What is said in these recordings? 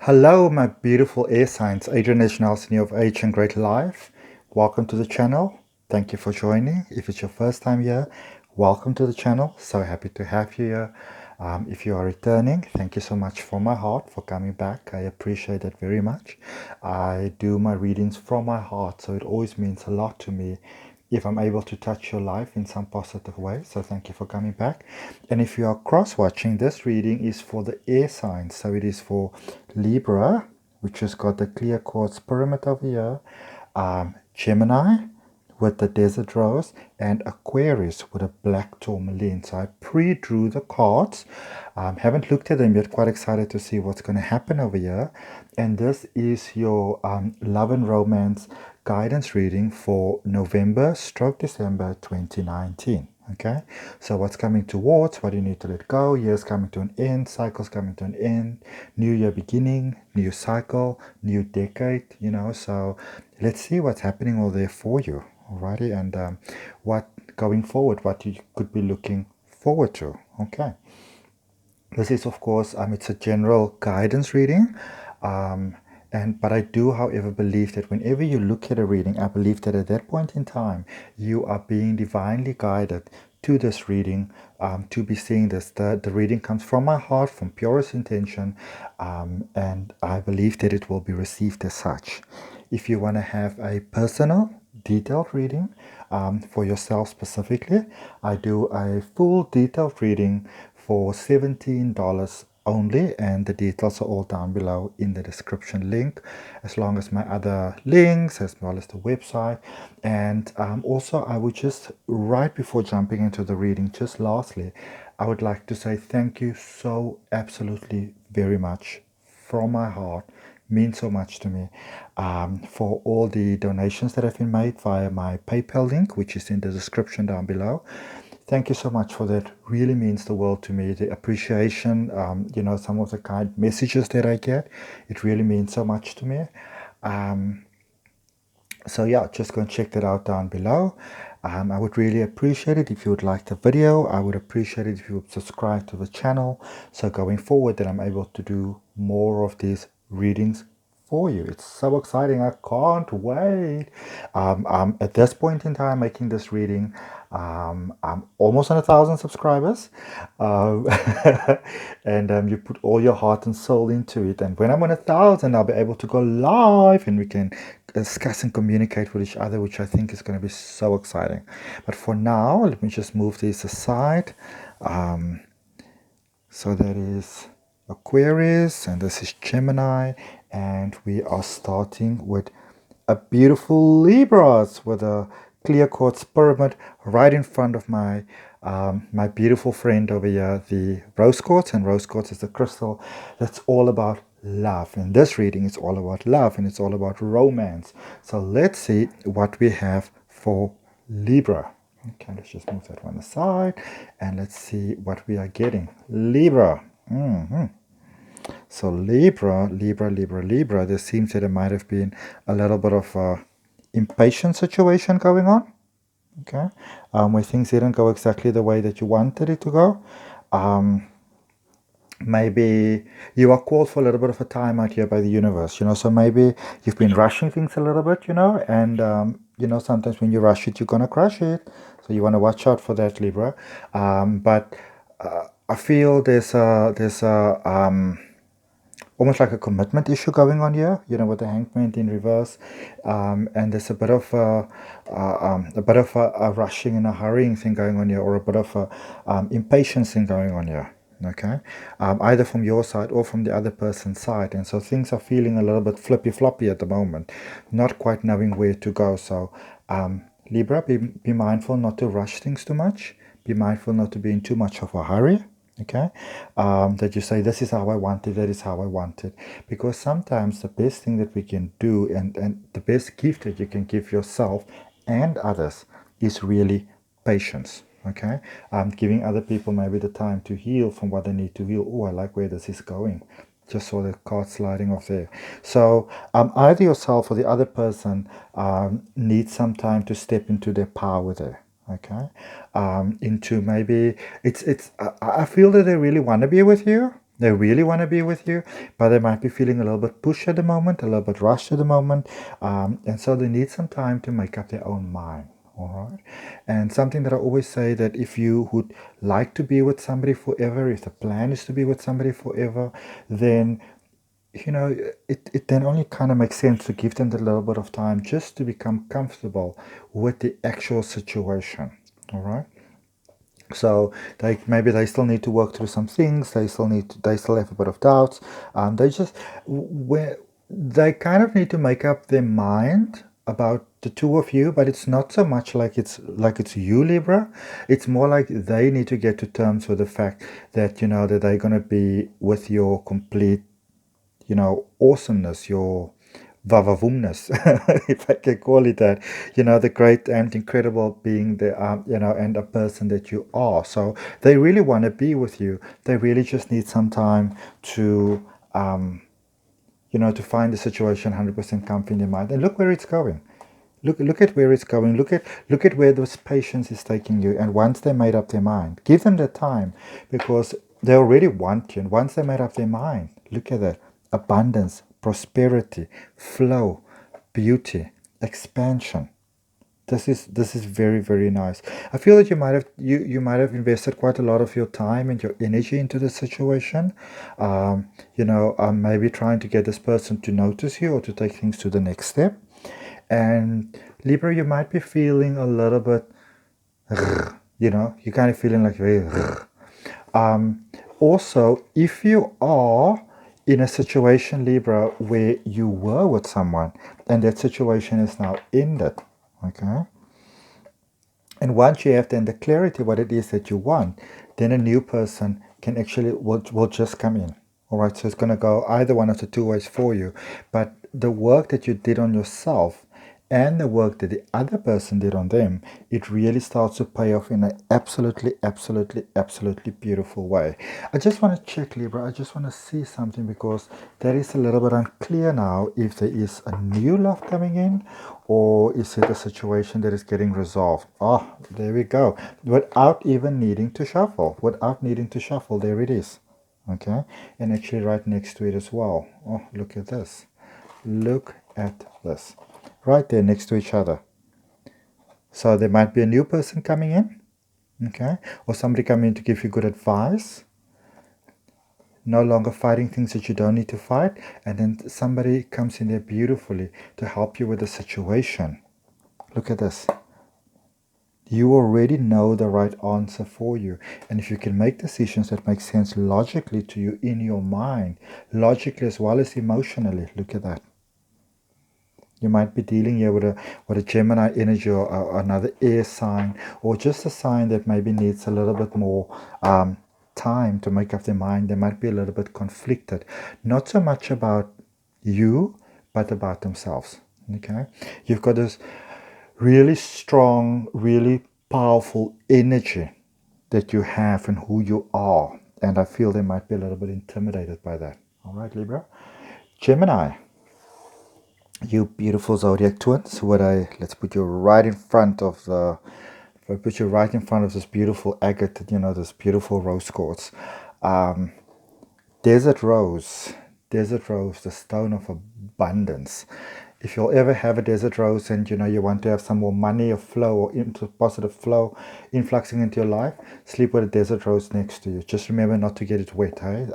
Hello, my beautiful air signs. Adrian H of H and Great Life. Welcome to the channel. Thank you for joining. If it's your first time here, welcome to the channel. So happy to have you here. If you are returning, thank you so much from my heart for coming back. I appreciate it very much. I do my readings from my heart, so it always means a lot to me if I'm able to touch your life in some positive way. So thank you for coming back. And if you are cross-watching, this reading is for the air signs. So it is for Libra, which has got the clear quartz pyramid over here, Gemini with the desert rose, and Aquarius with a black tourmaline. So I pre-drew the cards. Haven't looked at them yet. Quite excited to see what's going to happen over here. And this is your love and romance guidance reading for November/December 2019. Okay, so what's coming towards, what do you need to let go, years coming to an end, cycles coming to an end, new year beginning, new cycle, new decade, so let's see what's happening all there for you. Alrighty, and what going forward, what you could be looking forward to. Okay, this is, of course, it's a general guidance reading. But I do, however, believe that whenever you look at a reading, I believe that at that point in time, you are being divinely guided to this reading, to be seeing this. The reading comes from my heart, from purest intention, and I believe that it will be received as such. If you want to have a personal, detailed reading for yourself specifically, I do a full detailed reading for $17 only, and the details are all down below in the description link, as long as my other links, as well as the website. And also, I would just, right before jumping into the reading, just lastly, I would like to say thank you so absolutely very much from my heart. Means so much to me, for all the donations that have been made via my PayPal link, which is in the description down below. Thank you so much for that. Really means the world to me. The appreciation, some of the kind messages that I get, it really means so much to me. So yeah, just go and check that out down below. I would really appreciate it if you would like the video. I would appreciate it if you would subscribe to the channel, so going forward that I'm able to do more of these readings for you. It's so exciting. I can't wait. At this point in time making this reading, I'm almost on 1,000 subscribers, um, and you put all your heart and soul into it, and when I'm on 1,000 I'll be able to go live and we can discuss and communicate with each other, which I think is going to be so exciting. But for now, let me just move these aside. So that is Aquarius, and this is Gemini, and we are starting with a beautiful Libras with a clear quartz pyramid right in front of my my beautiful friend over here, the rose quartz. And rose quartz is the crystal that's all about love. In this reading, it's all about love and it's all about romance. So let's see what we have for Libra. Okay, let's just move that one aside and let's see what we are getting. Libra. So Libra, there seems that there might have been a little bit of a impatient situation going on. Okay, where things didn't go exactly the way that you wanted it to go. Maybe you are called for a little bit of a time out here by the universe, so maybe you've been rushing things a little bit, and sometimes when you rush it, you're gonna crush it. So you want to watch out for that, Libra. But I feel there's almost like a commitment issue going on here, with the hangman in reverse, and there's a bit of a rushing and a hurrying thing going on here, or a bit of a impatience thing going on here. Okay, either from your side or from the other person's side, and so things are feeling a little bit flippy floppy at the moment, not quite knowing where to go. So Libra, be mindful not to rush things too much. Be mindful not to be in too much of a hurry. Okay, that you say, this is how I want it, that is how I want it. Because sometimes the best thing that we can do, and the best gift that you can give yourself and others, is really patience. Okay, giving other people maybe the time to heal from what they need to heal. Oh, I like where this is going. Just saw the card sliding off there. So either yourself or the other person needs some time to step into their power there. Okay, into maybe I feel that they really want to be with you. They really want to be with you, but they might be feeling a little bit pushed at the moment, a little bit rushed at the moment, and so they need some time to make up their own mind. All right. And something that I always say, that if you would like to be with somebody forever, if the plan is to be with somebody forever, then it then only kind of makes sense to give them the little bit of time just to become comfortable with the actual situation. All right. So they still need to work through some things. They still have a bit of doubts. They just where they kind of need to make up their mind about the two of you, but it's not so much like it's you, Libra. It's more like they need to get to terms with the fact that that they're gonna be with your complete awesomeness, your vavavoomness, if I can call it that, the great and incredible being the, and a person that you are. So they really want to be with you. They really just need some time to, to find the situation 100% comfy in their mind. And look where it's going. Look at where it's going. Look at where this patience is taking you. And once they made up their mind, give them the time, because they already want you. And once they made up their mind, look at that: abundance, prosperity, flow, beauty, expansion. This is very, very nice. I feel that you might have invested quite a lot of your time and your energy into the situation. Maybe trying to get this person to notice you or to take things to the next step. And Libra, you might be feeling a little bit, you're kind of feeling like very. Also, if you are in a situation, Libra, where you were with someone and that situation is now ended, okay? And once you have then the clarity what it is that you want, then a new person can actually will just come in. All right, so it's going to go either one of the two ways for you. But the work that you did on yourself and the work that the other person did on them, it really starts to pay off in an absolutely, absolutely, absolutely beautiful way. I just want to check, Libra. I just want to see something, because that is a little bit unclear now, if there is a new love coming in, or is it a situation that is getting resolved. Oh, there we go. Without even needing to shuffle. There it is. Okay, and actually right next to it as well. Oh, look at this. Look at this. Right there next to each other. So there might be a new person coming in, okay, or somebody coming in to give you good advice. No longer fighting things that you don't need to fight, and then somebody comes in there beautifully to help you with the situation. Look at this. You already know the right answer for you. And if you can make decisions that make sense logically to you in your mind, logically as well as emotionally, look at that. You might be dealing here with a Gemini energy, or another air sign, or just a sign that maybe needs a little bit more time to make up their mind. They might be a little bit conflicted. Not so much about you, but about themselves. Okay? You've got this really strong, really powerful energy that you have and who you are. And I feel they might be a little bit intimidated by that. All right, Libra. Gemini. You beautiful zodiac twins. Let's put you right in front of this beautiful agate, this beautiful rose quartz. Desert rose, the stone of abundance. If you'll ever have a desert rose and you want to have some more money or flow, or into positive flow influxing into your life, sleep with a desert rose next to you. Just remember not to get it wet, hey?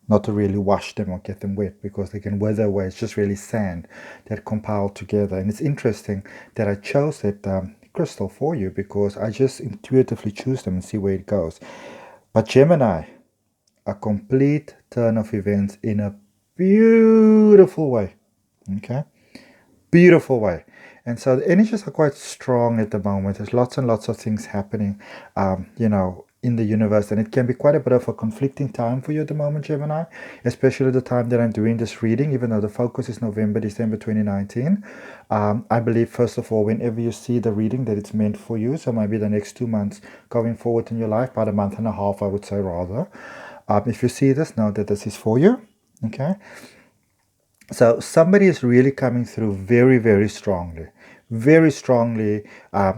Not to really wash them or get them wet, because they can wither away. It's just really sand that compiled together. And it's interesting that I chose that crystal for you, because I just intuitively choose them and see where it goes. But Gemini, a complete turn of events in a beautiful way. Okay? Beautiful way. And so the energies are quite strong at the moment. There's lots and lots of things happening, in the universe. And it can be quite a bit of a conflicting time for you at the moment, Gemini, especially the time that I'm doing this reading, even though the focus is November, December 2019. I believe, first of all, whenever you see the reading, that it's meant for you. So maybe the next 2 months going forward in your life, about a month and a half, I would say, rather. If you see this, know that this is for you. Okay? So somebody is really coming through very, very strongly. Very strongly,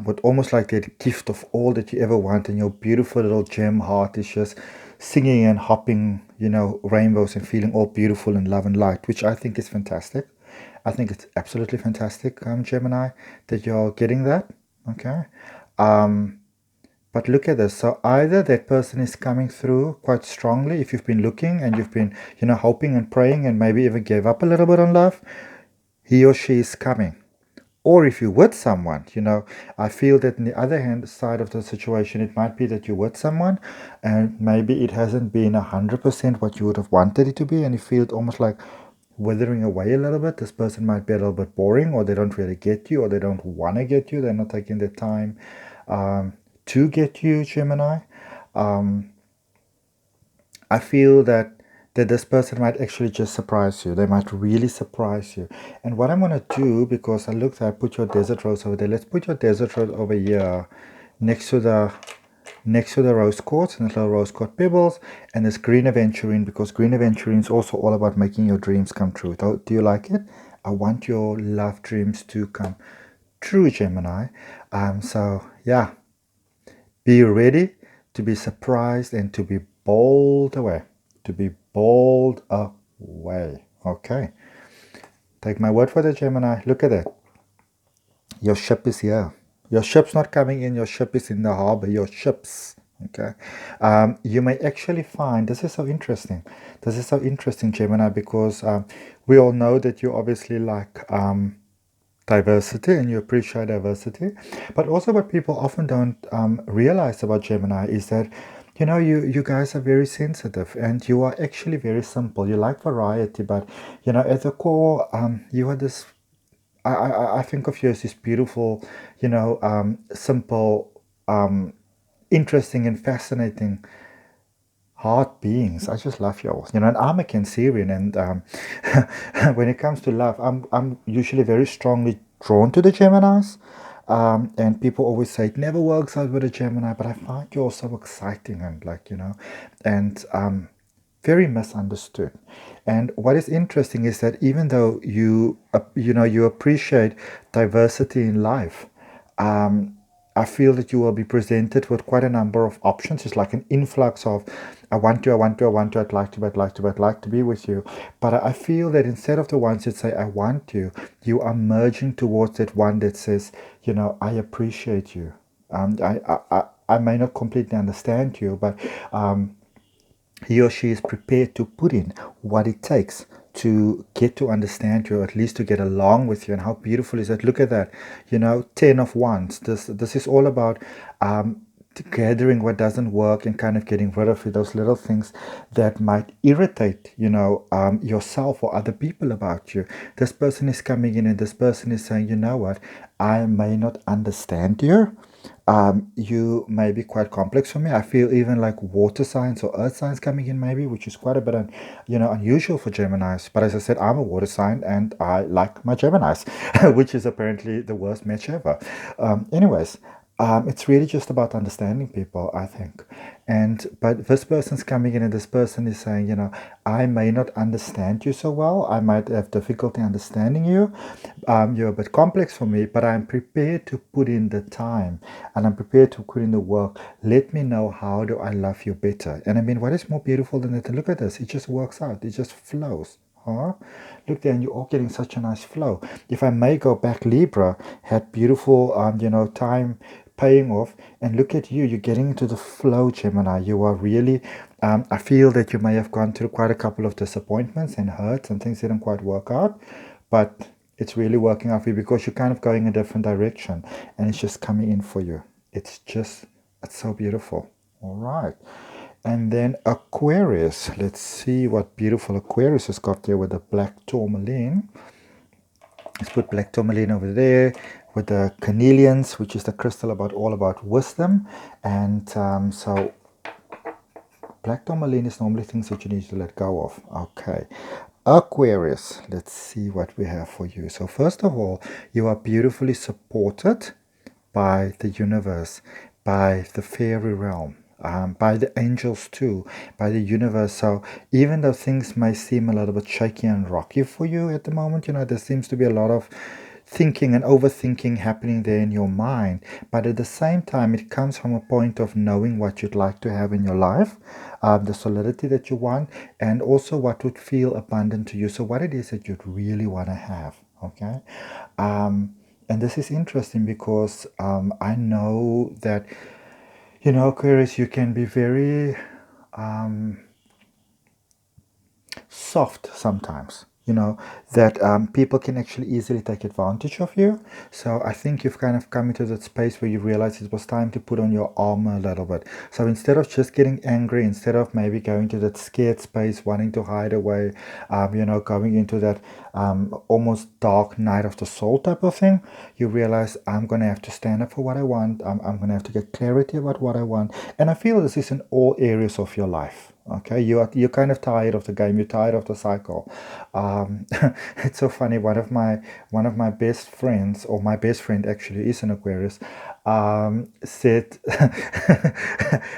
with almost like the gift of all that you ever want, and your beautiful little gem heart is just singing and hopping, rainbows and feeling all beautiful in love and light, which I think is fantastic. I think it's absolutely fantastic, Gemini, that you're getting that. Okay. But look at this. So either that person is coming through quite strongly if you've been looking and you've been, hoping and praying and maybe even gave up a little bit on love, he or she is coming. Or if you're with someone, I feel that on the other hand side of the situation, it might be that you're with someone and maybe it hasn't been 100% what you would have wanted it to be, and you feel it almost like withering away a little bit. This person might be a little bit boring, or they don't really get you, or they don't want to get you. They're not taking the time to get you, Gemini. I feel that this person might actually just surprise you. They might really surprise you. And what I'm going to do, because I put your desert rose over there. Let's put your desert rose over here next to the rose quartz and the little rose quartz pebbles, and this green aventurine, because green aventurine is also all about making your dreams come true. Do you like it? I want your love dreams to come true, Gemini. So yeah, be ready to be surprised and to be bowled away. To be bowled away. Okay. Take my word for it, Gemini. Look at it. Your ship is here. Your ship's not coming in. Your ship is in the harbor. Your ship's. Okay. You may actually find, this is so interesting. This is so interesting, Gemini, because we all know that you obviously like diversity and you appreciate diversity. But also what people often don't realize about Gemini is that, you guys are very sensitive and you are actually very simple. You like variety, but, at the core, you are this, I think of you as this beautiful, simple, interesting and fascinating heart beings. I just love you all. And I'm a Cancerian, and when it comes to love, I'm usually very strongly drawn to the Geminis. And people always say it never works out with a Gemini, but I find you all so exciting and and very misunderstood. And what is interesting is that even though you appreciate diversity in life, I feel that you will be presented with quite a number of options. It's like an influx of, I want you, I'd like to, I'd like to be with you. But I feel that instead of the ones that say, I want you, you are merging towards that one that says, I appreciate you. I may not completely understand you, but he or she is prepared to put in what it takes to get to understand you, or at least to get along with you. And how beautiful is that? Look at that, 10 of wands. This is all about gathering what doesn't work and kind of getting rid of those little things that might irritate yourself or other people about you. This person is coming in and this person is saying, you know what, I may not understand you. You may be quite complex for me. I feel even like water signs or earth signs coming in maybe, which is quite a bit unusual for Geminis. But as I said, I'm a water sign and I like my Geminis, which is apparently the worst match ever. Anyways, it's really just about understanding people, I think. But this person's coming in and this person is saying, I may not understand you so well. I might have difficulty understanding you. You're a bit complex for me, but I'm prepared to put in the time and I'm prepared to put in the work. Let me know, how do I love you better? And I mean, what is more beautiful than that? Look at this. It just works out. It just flows. Huh? Look there, and you're all getting such a nice flow. If I may go back, Libra had beautiful, time paying off, and look at you, you're getting into the flow, Gemini. You are really, I feel that you may have gone through quite a couple of disappointments and hurts and things didn't quite work out, but it's really working out for you because you're kind of going a different direction and it's just coming in for you. It's so beautiful. All right. And then Aquarius. Let's see what beautiful Aquarius has got there with the black tourmaline. Let's put black tourmaline over there with the carnelians, which is the crystal all about wisdom. And so black tourmaline is normally things that you need to let go of. Okay. Aquarius, let's see what we have for you. So first of all, you are beautifully supported by the universe, by the fairy realm, by the angels too, by the universe. So even though things may seem a little bit shaky and rocky for you at the moment, there seems to be a lot of thinking and overthinking happening there in your mind. But at the same time, it comes from a point of knowing what you'd like to have in your life, the solidity that you want, and also what would feel abundant to you. So what it is that you'd really want to have, okay? And this is interesting because I know that, Aquarius, you can be very soft sometimes, that people can actually easily take advantage of you. So I think you've kind of come into that space where you realize it was time to put on your armor a little bit. So instead of just getting angry, instead of maybe going to that scared space, wanting to hide away, going into that almost dark night of the soul type of thing, you realize I'm going to have to stand up for what I want. I'm going to have to get clarity about what I want. And I feel this is in all areas of your life. Okay, you're kind of tired of the game. You're tired of the cycle. It's so funny. One of my best friends, or my best friend actually, is an Aquarius. Said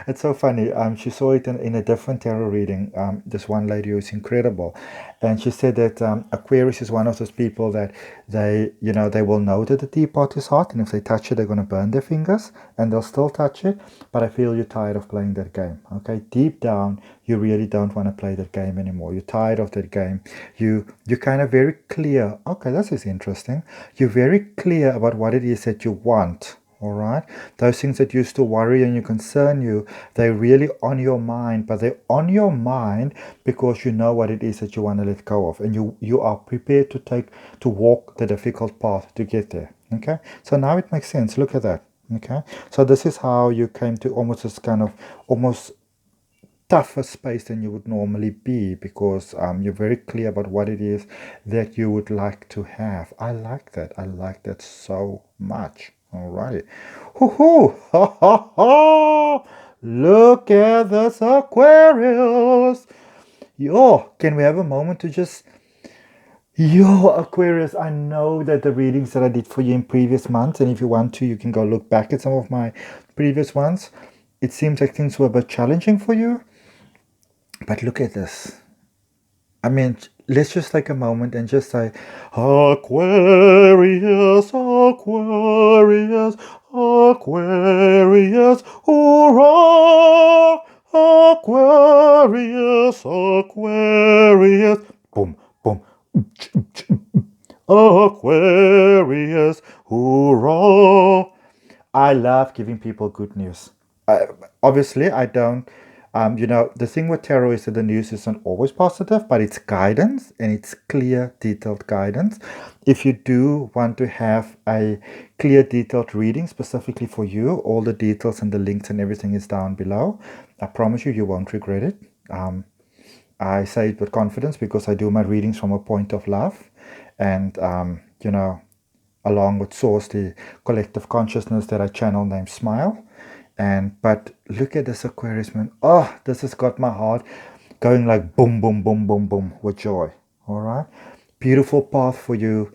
it's so funny. She saw it in a different tarot reading. This one lady who's incredible, and she said that Aquarius is one of those people that they will know that the teapot is hot, and if they touch it, they're going to burn their fingers, and they'll still touch it. But I feel you're tired of playing that game. Okay, deep down, you really don't want to play that game anymore. You're tired of that game. You're kind of very clear. Okay, this is interesting. You're very clear about what it is that you want. All right, those things that used to worry and you concern you, they're really on your mind, but they're on your mind because you know what it is that you want to let go of, and you are prepared to walk the difficult path to get there. Okay, so now it makes sense. Look at that. Okay, so this is how you came to almost this kind of almost tougher space than you would normally be, because you're very clear about what it is that you would like to have. I like that. I like that so much. All right. Hoo-hoo! Ha ha ha! Look at this Aquarius. Yo, can we have a moment to just... Yo, Aquarius, I know that the readings that I did for you in previous months, and if you want to, you can go look back at some of my previous ones. It seems like things were a bit challenging for you. But look at this. I mean, let's just take a moment and just say, Aquarius, Aquarius, Aquarius, hurrah! Aquarius, Aquarius. Boom, boom. Aquarius, hurrah! I love giving people good news. Obviously, I don't. The thing with tarot is that the news isn't always positive, but it's guidance, and it's clear, detailed guidance. If you do want to have a clear, detailed reading specifically for you, all the details and the links and everything is down below. I promise you, you won't regret it. I say it with confidence because I do my readings from a point of love, and along with Source, the collective consciousness that I channel named Smile. But look at this Aquarius, man. Oh, this has got my heart going like boom, boom, boom, boom, boom with joy. All right, beautiful path for you.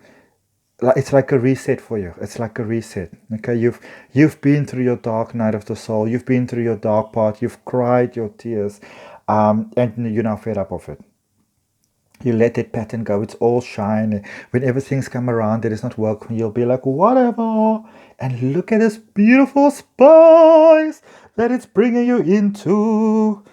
It's like a reset for you. It's like a reset. Okay, you've been through your dark night of the soul. You've been through your dark part. You've cried your tears, and you're now fed up of it. You let that pattern go. It's all shine. Whenever things come around that is not working, you'll be like, whatever. And look at this beautiful spice that it's bringing you into.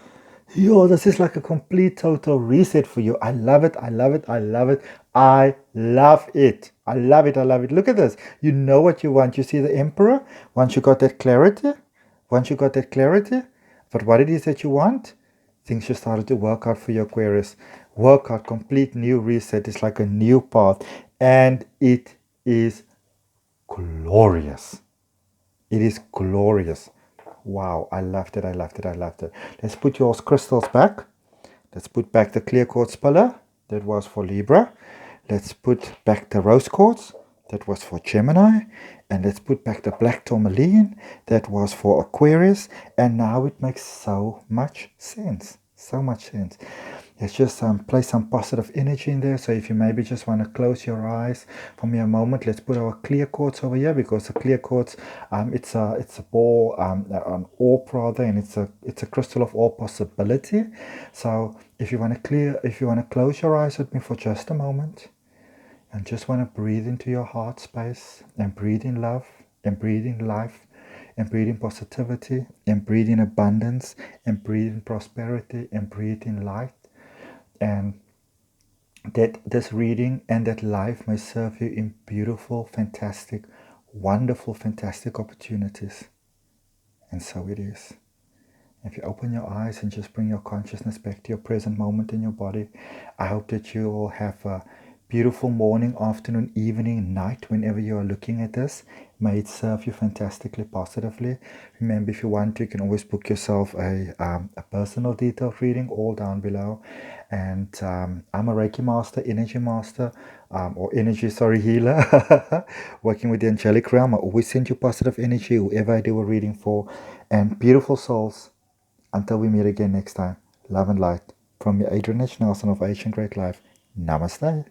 Yo, this is like a complete total reset for you. I love it. I love it. I love it. I love it. I love it. I love it. Look at this. You know what you want. You see the Emperor? Once you got that clarity, but what it is that you want, things just started to work out for your Aquarius. Work out, complete new reset. It's like a new path, and it is glorious. It is glorious. Wow, I loved it. I loved it. I loved it. Let's put your crystals back. Let's put back the clear quartz pillar. That was for Libra. Let's put back the rose quartz. That was for Gemini. And let's put back the black tourmaline. That was for Aquarius. And now it makes so much sense. So much sense. Let's just place some positive energy in there. So if you maybe just want to close your eyes for me a moment, let's put our clear quartz over here, because the clear quartz, it's a ball, an orb rather, and it's a crystal of all possibility. So if you want to close your eyes with me for just a moment, And just want to breathe into your heart space and breathe in love and breathe in life and breathe in positivity and breathe in abundance and breathe in prosperity and breathe in light. And that this reading and that life may serve you in beautiful, fantastic, wonderful, fantastic opportunities. And so it is. If you open your eyes and just bring your consciousness back to your present moment in your body, I hope that you all have a beautiful morning, afternoon, evening, night, whenever you are looking at this. May it serve you fantastically positively. Remember, if you want to, you can always book yourself a personal detailed reading, all down below. And I'm a Reiki master, energy master, healer, working with the angelic realm. I always send you positive energy, whoever I do a reading for. And beautiful souls, until we meet again next time, love and light from your Adrian H. Nelson of H and Great Life. Namaste.